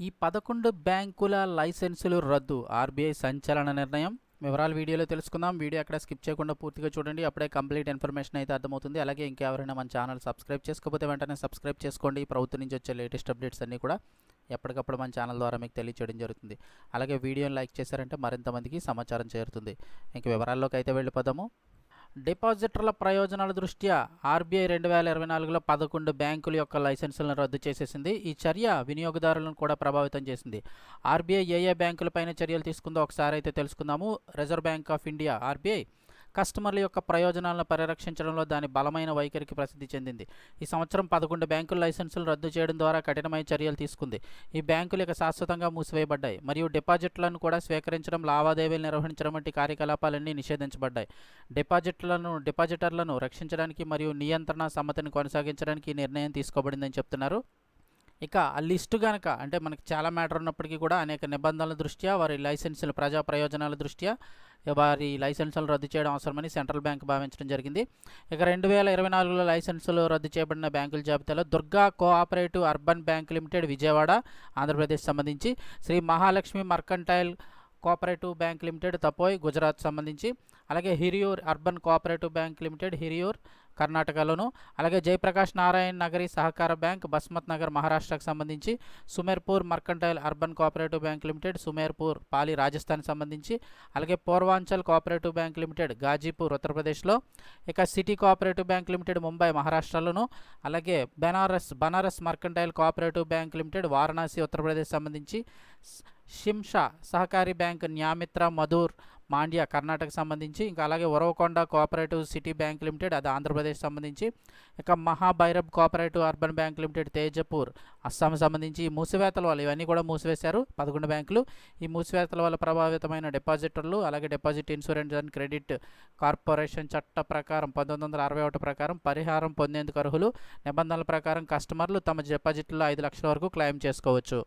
ఈ 11 బ్యాంకుల లైసెన్సులు రద్దు ఆర్బీఐ సంచలన నిర్ణయం. వివరాలు వీడియోలో తెలుసుకుందాం. వీడియో అక్కడ స్కిప్ చేయకుండా పూర్తిగా చూడండి. అప్పుడే కంప్లీట్ ఇన్ఫర్మేషన్ అయితే అర్థమవుతుంది. అలాగే ఇంకెవరైనా మన ఛానల్ సబ్స్క్రైబ్ చేసుకోకపోతే వెంటనే సబ్స్క్రైబ్ చేసుకోండి. ప్రభుత్వం నుంచి వచ్చే లేటెస్ట్ అప్డేట్స్ అన్నీ కూడా ఎప్పటికప్పుడు మన ఛానల్ ద్వారా మీకు తెలియచేయడం జరుగుతుంది. అలాగే వీడియోని లైక్ చేశారంటే మరింత మందికి సమాచారం చేరుతుంది. ఇంక వివరాల్లోకి అయితే వెళ్ళిపోదాము. డిపాజిటర్ల ప్రయోజనాల దృష్ట్యా ఆర్బీఐ 2024లో 11 బ్యాంకుల యొక్క లైసెన్సులను రద్దు చేసేసింది. ఈ చర్య వినియోగదారులను కూడా ప్రభావితం చేసింది. ఆర్బీఐ ఏ బ్యాంకులపైన చర్యలు తీసుకుందో ఒకసారి అయితే తెలుసుకుందాము. Reserve bank of India RBI కస్టమర్ల యొక్క ప్రయోజనాలను పరిరక్షించడంలో దాని బలమైన వైఖరికి ప్రసిద్ధి చెందింది. ఈ సంవత్సరం 11 బ్యాంకుల లైసెన్సులు రద్దు చేయడం ద్వారా కఠినమైన చర్యలు తీసుకుంది. ఈ బ్యాంకులు ఇక శాశ్వతంగా మూసివేయబడ్డాయి మరియు డిపాజిట్లను కూడా స్వీకరించడం, లావాదేవీలు నిర్వహించడం వంటి కార్యకలాపాలన్నీ నిషేధించబడ్డాయి. డిపాజిటర్లను రక్షించడానికి మరియు నియంత్రణ సమ్మతిని కొనసాగించడానికి ఈ నిర్ణయం తీసుకోబడిందని చెప్తున్నారు. ఇక ఆ లిస్టు కనుక అంటే మనకి చాలా మ్యాటర్ ఉన్నప్పటికీ కూడా అనేక నిబంధనల దృష్ట్యా వారి లైసెన్సులు ప్రజా ప్రయోజనాల దృష్ట్యా వారి లైసెన్సులు రద్దు చేయడం అవసరమని సెంట్రల్ బ్యాంక్ భావించడం జరిగింది. ఇక 2024లో లైసెన్సులు రద్దు చేయబడిన బ్యాంకుల జాబితాలో Durga cooperative urban bank limited Vijayawada Andhra Pradesh సంబంధించి, Shri Mahalakshmi mercantile cooperative bank limited తపోయ్ గుజరాత్ సంబంధించి, అలాగే Hiriyur urban cooperative bank limited Hiriyur కర్ణాటకలోను, అలాగే జయప్రకాష్ నారాయణ్ నగరి సహకార బ్యాంక్ బస్మత్ నగర్ మహారాష్ట్రకు సంబంధించి, Sumerpur mercantile urban cooperative bank limited Sumerpur Pali Rajasthan సంబంధించి, అలాగే Purvanchal cooperative bank limited Ghazipur ఉత్తరప్రదేశ్లో, ఇక city cooperative bank limited Mumbai మహారాష్ట్రలోను, అలాగే Banaras mercantile cooperative bank limited Varanasi Uttar Pradesh సంబంధించి, షిమ్షా సహకారి బ్యాంక్ న్యామిత్ర మధుర్ మాండ్య కర్ణాటక సంబంధించి, ఇంకా అలాగే Uravakonda cooperative city bank limited అది ఆంధ్రప్రదేశ్ సంబంధించి, ఇక Mahabhairab cooperative urban bank limited Tezpur Assam సంబంధించి ఈ మూసివేతల వల్ల ఇవన్నీ కూడా మూసివేశారు 11 బ్యాంకులు. ఈ మూసివేతల వల్ల ప్రభావితమైన డిపాజిటర్లు, అలాగే deposit insurance and credit corporation చట్ట ప్రకారం 1961 ప్రకారం పరిహారం పొందేందుకు అర్హులు. నిబంధనల ప్రకారం కస్టమర్లు తమ డిపాజిట్లో 5 లక్షల వరకు క్లెయిమ్ చేసుకోవచ్చు.